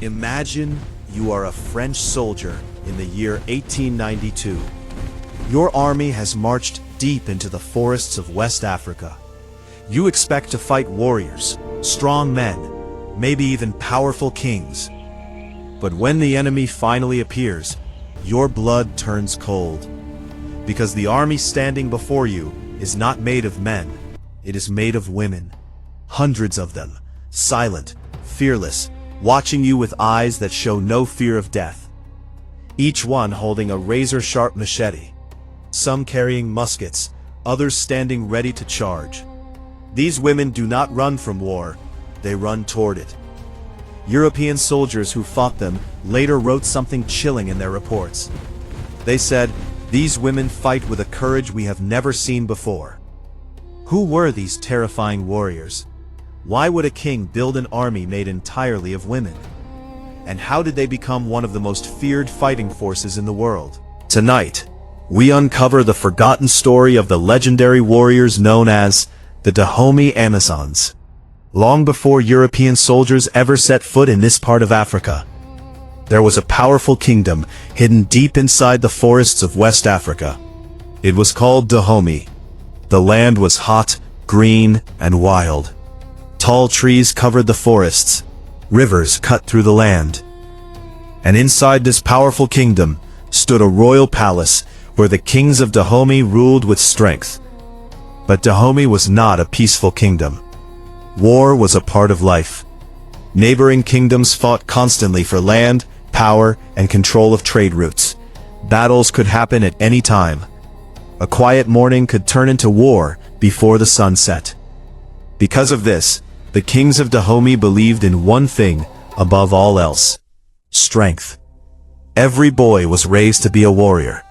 Imagine you are a French soldier in the year 1892. Your army has marched deep into the forests of West Africa. You expect to fight warriors, strong men, maybe even powerful kings. But when the enemy finally appears, your blood turns cold. Because the army standing before you is not made of men, it is made of women. Hundreds of them, silent, fearless, watching you with eyes that show no fear of death. Each one holding a razor-sharp machete. Some carrying muskets, others standing ready to charge. These women do not run from war, they run toward it. European soldiers who fought them later wrote something chilling in their reports. They said, "These women fight with a courage we have never seen before." Who were these terrifying warriors? Why would a king build an army made entirely of women? And how did they become one of the most feared fighting forces in the world? Tonight, we uncover the forgotten story of the legendary warriors known as the Dahomey Amazons. Long before European soldiers ever set foot in this part of Africa, there was a powerful kingdom hidden deep inside the forests of West Africa. It was called Dahomey. The land was hot, green, and wild. Tall trees covered the forests, rivers cut through the land. And inside this powerful kingdom stood a royal palace where the kings of Dahomey ruled with strength. But Dahomey was not a peaceful kingdom. War was a part of life. Neighboring kingdoms fought constantly for land, power, and control of trade routes. Battles could happen at any time. A quiet morning could turn into war before the sun set. Because of this, the kings of Dahomey believed in one thing above all else: strength. Every boy was raised to be a warrior.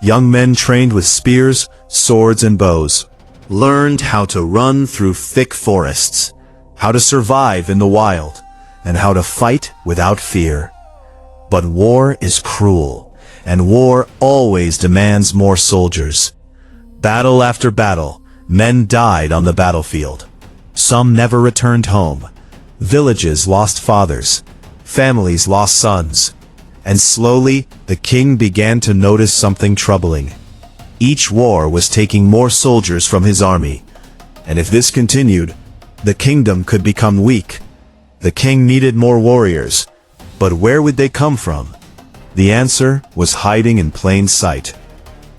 Young men trained with spears, swords, and bows, learned how to run through thick forests, how to survive in the wild, and how to fight without fear. But war is cruel, and war always demands more soldiers. Battle after battle, men died on the battlefield. Some never returned home. Villages lost fathers. Families lost sons. And slowly, the king began to notice something troubling. Each war was taking more soldiers from his army. And if this continued, the kingdom could become weak. The king needed more warriors. But where would they come from? The answer was hiding in plain sight.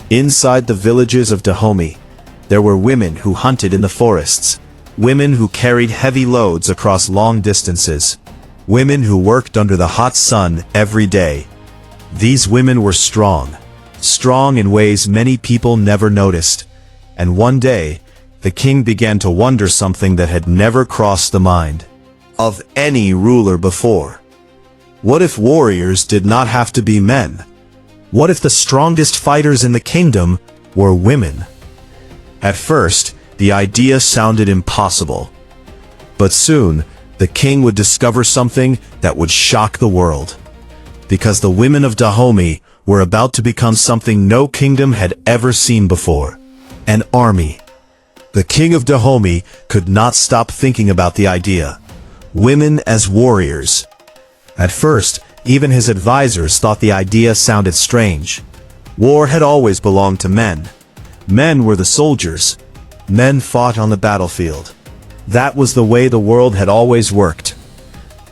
Inside the villages of Dahomey, there were women who hunted in the forests. Women who carried heavy loads across long distances. Women who worked under the hot sun every day. These women were strong. Strong in ways many people never noticed. And one day, the king began to wonder something that had never crossed the mind of any ruler before. What if warriors did not have to be men? What if the strongest fighters in the kingdom were women? At first, the idea sounded impossible. But soon, the king would discover something that would shock the world. Because the women of Dahomey were about to become something no kingdom had ever seen before: an army. The king of Dahomey could not stop thinking about the idea. Women as warriors. At first, even his advisors thought the idea sounded strange. War had always belonged to men. Men were the soldiers. Men fought on the battlefield. That was the way the world had always worked.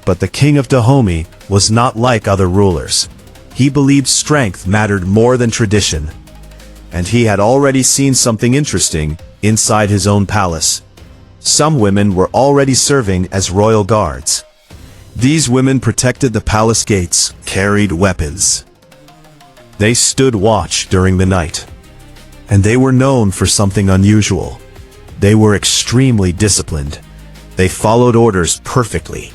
But the king of Dahomey was not like other rulers. He believed strength mattered more than tradition. And he had already seen something interesting inside his own palace. Some women were already serving as royal guards. These women protected the palace gates, carried weapons. They stood watch during the night. And they were known for something unusual. They were extremely disciplined. They followed orders perfectly.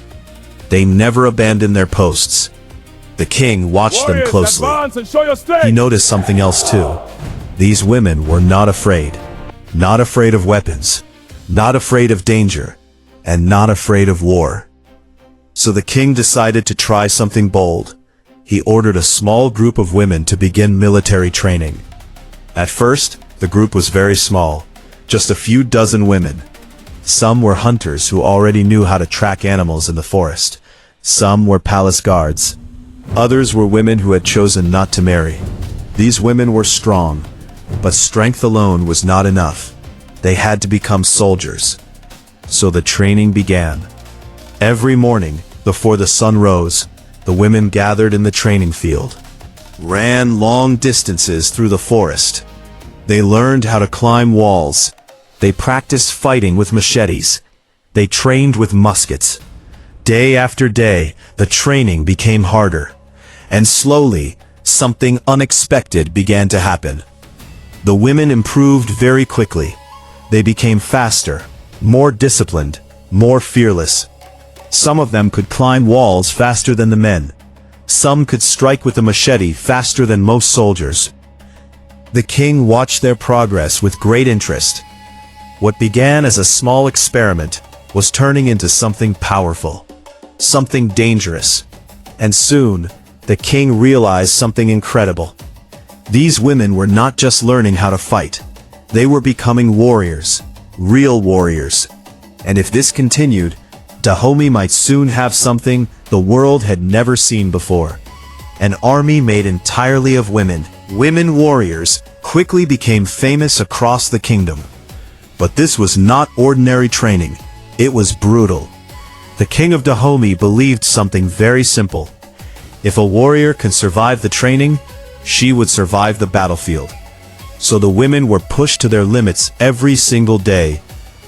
They never abandoned their posts. The king watched them closely. He noticed something else too. These women were not afraid. Not afraid of weapons. Not afraid of danger. And not afraid of war. So the king decided to try something bold. He ordered a small group of women to begin military training. At first, the group was very small, just a few dozen women. Some were hunters who already knew how to track animals in the forest. Some were palace guards. Others were women who had chosen not to marry. These women were strong, but strength alone was not enough. They had to become soldiers. So the training began. Every morning, before the sun rose, the women gathered in the training field, ran long distances through the forest. They learned how to climb walls. They practiced fighting with machetes. They trained with muskets. Day after day, the training became harder. And slowly, something unexpected began to happen. The women improved very quickly. They became faster, more disciplined, more fearless. Some of them could climb walls faster than the men. Some could strike with a machete faster than most soldiers. The king watched their progress with great interest. What began as a small experiment was turning into something powerful, something dangerous. And soon, the king realized something incredible. These women were not just learning how to fight. They were becoming warriors, real warriors. And if this continued, Dahomey might soon have something the world had never seen before. An army made entirely of women. Women warriors quickly became famous across the kingdom. But this was not ordinary training. It was brutal. The king of Dahomey believed something very simple. If a warrior can survive the training, she would survive the battlefield. So the women were pushed to their limits every single day.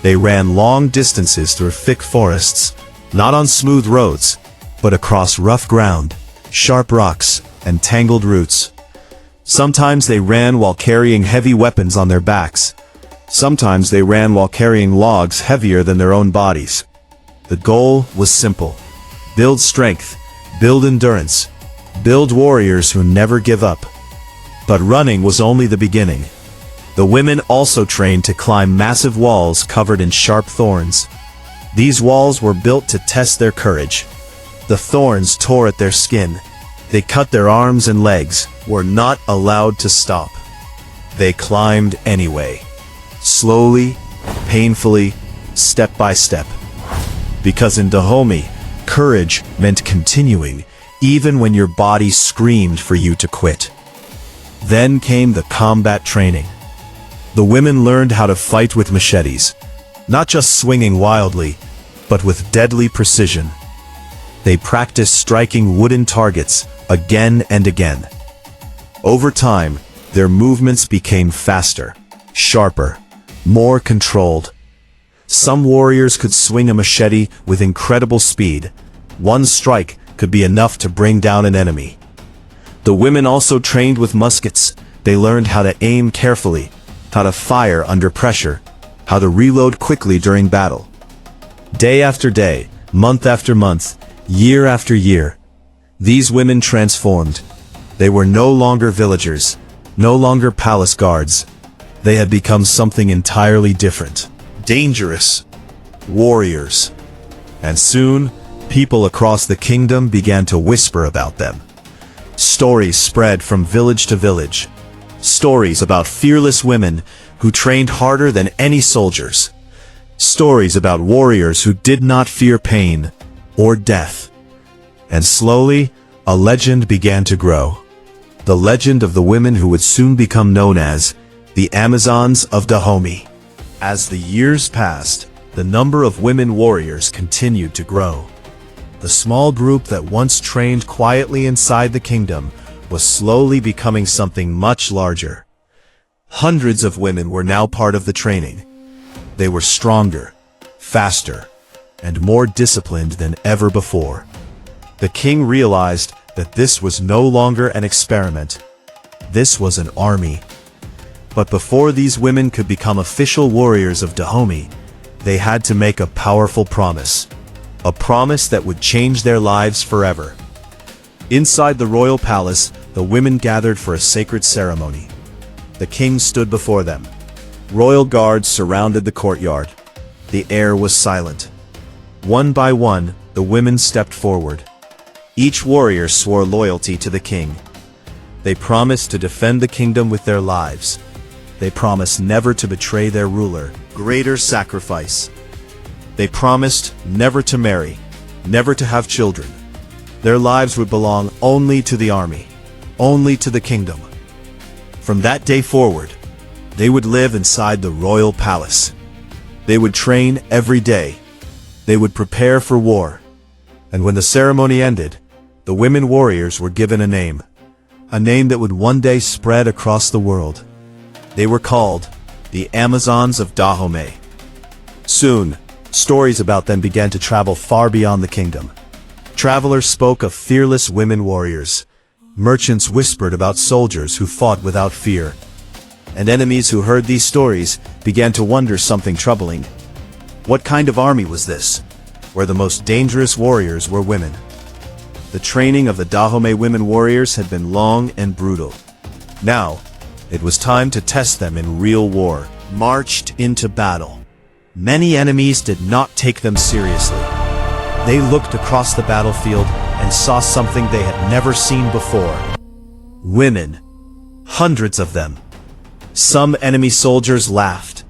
They ran long distances through thick forests, not on smooth roads, but across rough ground, sharp rocks, and tangled roots. Sometimes they ran while carrying heavy weapons on their backs. Sometimes they ran while carrying logs heavier than their own bodies. The goal was simple: build strength, build endurance, build warriors who never give up. But running was only the beginning. The women also trained to climb massive walls covered in sharp thorns. These walls were built to test their courage. The thorns tore at their skin. They cut their arms and legs, were not allowed to stop. They climbed anyway. Slowly, painfully, step by step. Because in Dahomey, courage meant continuing, even when your body screamed for you to quit. Then came the combat training. The women learned how to fight with machetes, not just swinging wildly, but with deadly precision. They practiced striking wooden targets again and again. Over time, their movements became faster, sharper, more controlled. Some warriors could swing a machete with incredible speed. One strike could be enough to bring down an enemy. The women also trained with muskets. They learned how to aim carefully, how to fire under pressure, how to reload quickly during battle. Day after day, month after month, year after year, these women transformed. They were no longer villagers, no longer palace guards. They had become something entirely different. Dangerous warriors. And soon, people across the kingdom began to whisper about them. Stories spread from village to village. Stories about fearless women who trained harder than any soldiers. Stories about warriors who did not fear pain or death. And slowly, a legend began to grow. The legend of the women who would soon become known as the Amazons of Dahomey. As the years passed, the number of women warriors continued to grow. The small group that once trained quietly inside the kingdom was slowly becoming something much larger. Hundreds of women were now part of the training. They were stronger, faster, and more disciplined than ever before. The king realized that this was no longer an experiment. This was an army. But before these women could become official warriors of Dahomey, they had to make a powerful promise. A promise that would change their lives forever. Inside the royal palace, the women gathered for a sacred ceremony. The king stood before them. Royal guards surrounded the courtyard. The air was silent. One by one, the women stepped forward. Each warrior swore loyalty to the king. They promised to defend the kingdom with their lives. They promised never to betray their ruler. Greater sacrifice. They promised never to marry, never to have children, Their lives would belong only to the army, only to the kingdom. From that day forward, they would live inside the royal palace. They would train every day. They would prepare for war. And when the ceremony ended, the women warriors were given a name that would one day spread across the world. They were called the Amazons of Dahomey. Soon, stories about them began to travel far beyond the kingdom. Travelers spoke of fearless women warriors. Merchants whispered about soldiers who fought without fear. And enemies who heard these stories began to wonder something troubling. What kind of army was this, where the most dangerous warriors were women? The training of the Dahomey women warriors had been long and brutal. Now, it was time to test them in real war. Marched into battle. Many enemies did not take them seriously. They looked across the battlefield and saw something they had never seen before. Women. Hundreds of them. Some enemy soldiers laughed.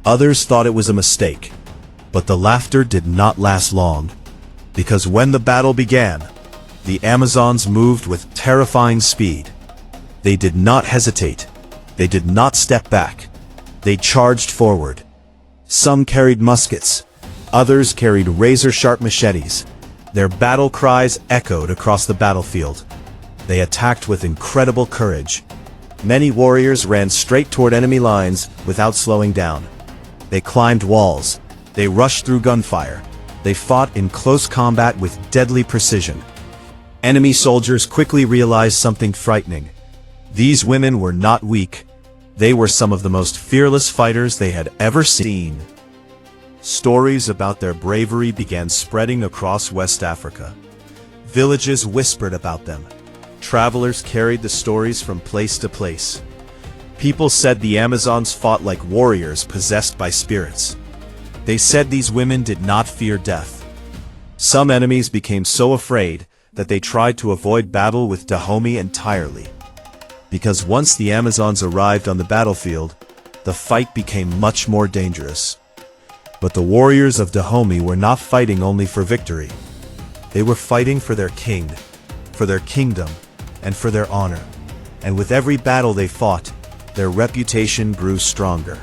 Others thought it was a mistake. But the laughter did not last long. Because when the battle began, the Amazons moved with terrifying speed. They did not hesitate. They did not step back. They charged forward. Some carried muskets. Others carried razor-sharp machetes. Their battle cries echoed across the battlefield. They attacked with incredible courage. Many warriors ran straight toward enemy lines without slowing down. They climbed walls. They rushed through gunfire. They fought in close combat with deadly precision. Enemy soldiers quickly realized something frightening. These women were not weak. They were some of the most fearless fighters they had ever seen. Stories about their bravery began spreading across West Africa. Villages whispered about them. Travelers carried the stories from place to place. People said the Amazons fought like warriors possessed by spirits. They said these women did not fear death. Some enemies became so afraid that they tried to avoid battle with Dahomey entirely. Because once the Amazons arrived on the battlefield, the fight became much more dangerous. But the warriors of Dahomey were not fighting only for victory. They were fighting for their king, for their kingdom, and for their honor. And with every battle they fought, their reputation grew stronger.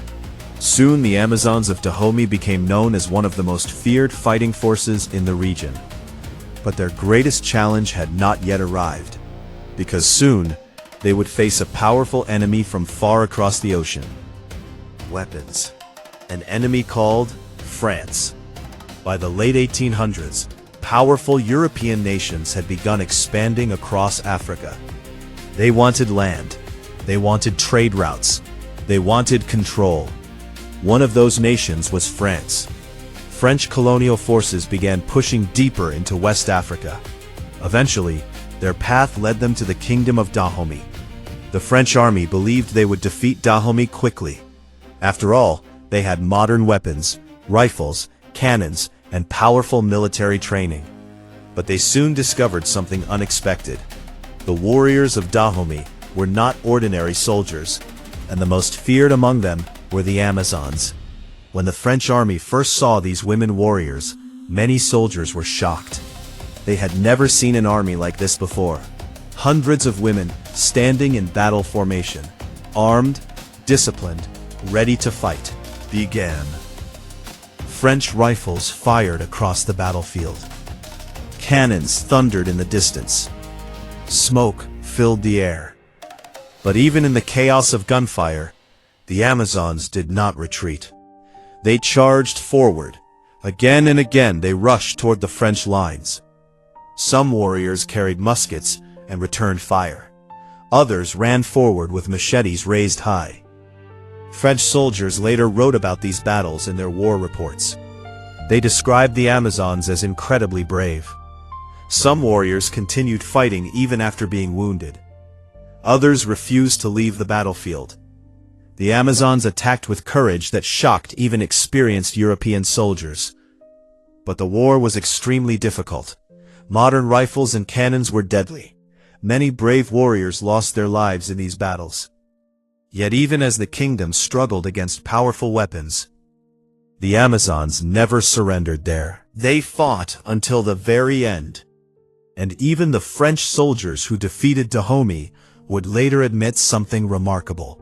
Soon the Amazons of Dahomey became known as one of the most feared fighting forces in the region. But their greatest challenge had not yet arrived, because soon they would face a powerful enemy from far across the ocean. Weapons. An enemy called France. By the late 1800s, powerful European nations had begun expanding across Africa. They wanted land. They wanted trade routes. They wanted control. One of those nations was France. French colonial forces began pushing deeper into West Africa. Eventually, their path led them to the kingdom of Dahomey. The French army believed they would defeat Dahomey quickly. After all, they had modern weapons, rifles, cannons, and powerful military training. But they soon discovered something unexpected. The warriors of Dahomey were not ordinary soldiers, and the most feared among them were the Amazons. When the French army first saw these women warriors, many soldiers were shocked. They had never seen an army like this before. Hundreds of women standing in battle formation, armed, disciplined, ready to fight, began. French rifles fired across the battlefield. Cannons thundered in the distance. Smoke filled the air. But even in the chaos of gunfire, the Amazons did not retreat. They charged forward. Again and again they rushed toward the French lines. Some warriors carried muskets and returned fire. Others ran forward with machetes raised high. French soldiers later wrote about these battles in their war reports. They described the Amazons as incredibly brave. Some warriors continued fighting even after being wounded. Others refused to leave the battlefield. The Amazons attacked with courage that shocked even experienced European soldiers. But the war was extremely difficult. Modern rifles and cannons were deadly. Many brave warriors lost their lives in these battles. Yet even as the kingdom struggled against powerful weapons, the Amazons never surrendered there. They fought until the very end. and even the French soldiers who defeated Dahomey would later admit something remarkable.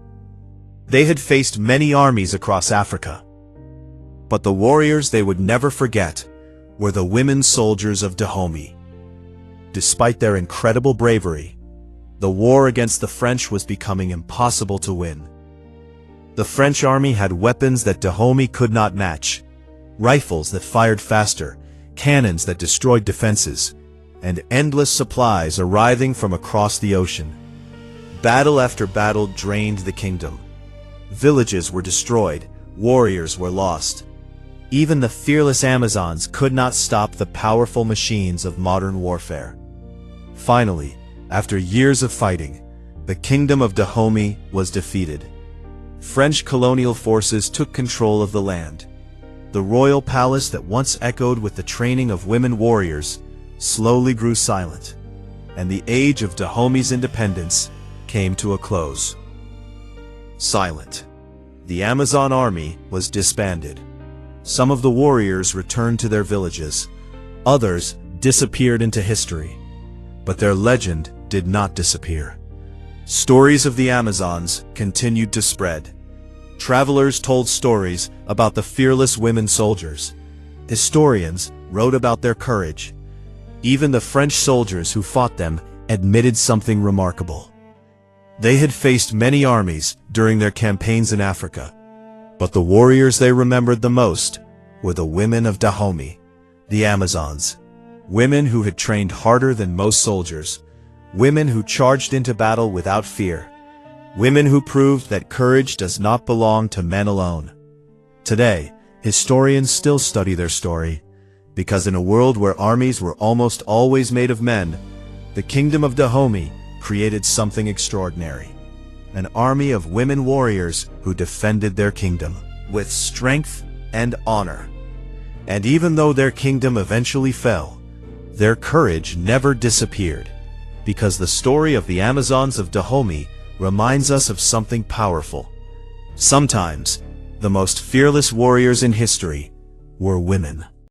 They had faced many armies across Africa, but the warriors they would never forget were the women soldiers of Dahomey. Despite their incredible bravery, the war against the French was becoming impossible to win. The French army had weapons that Dahomey could not match, rifles that fired faster, cannons that destroyed defenses, and endless supplies arriving from across the ocean. Battle after battle drained the kingdom. Villages were destroyed, warriors were lost. Even the fearless Amazons could not stop the powerful machines of modern warfare. Finally, after years of fighting, the kingdom of Dahomey was defeated. French colonial forces took control of the land. The royal palace that once echoed with the training of women warriors slowly grew silent, and the age of Dahomey's independence came to a close. Silent. The Amazon army was disbanded. Some of the warriors returned to their villages. Others disappeared into history. But their legend did not disappear. Stories of the Amazons continued to spread. Travelers told stories about the fearless women soldiers. Historians wrote about their courage. Even the French soldiers who fought them admitted something remarkable. They had faced many armies during their campaigns in Africa, but the warriors they remembered the most were the women of Dahomey, the Amazons. Women who had trained harder than most soldiers. Women who charged into battle without fear. Women who proved that courage does not belong to men alone. Today, historians still study their story, because in a world where armies were almost always made of men, the kingdom of Dahomey created something extraordinary. An army of women warriors who defended their kingdom with strength and honor. And even though their kingdom eventually fell, their courage never disappeared, because the story of the Amazons of Dahomey reminds us of something powerful. Sometimes, the most fearless warriors in history were women.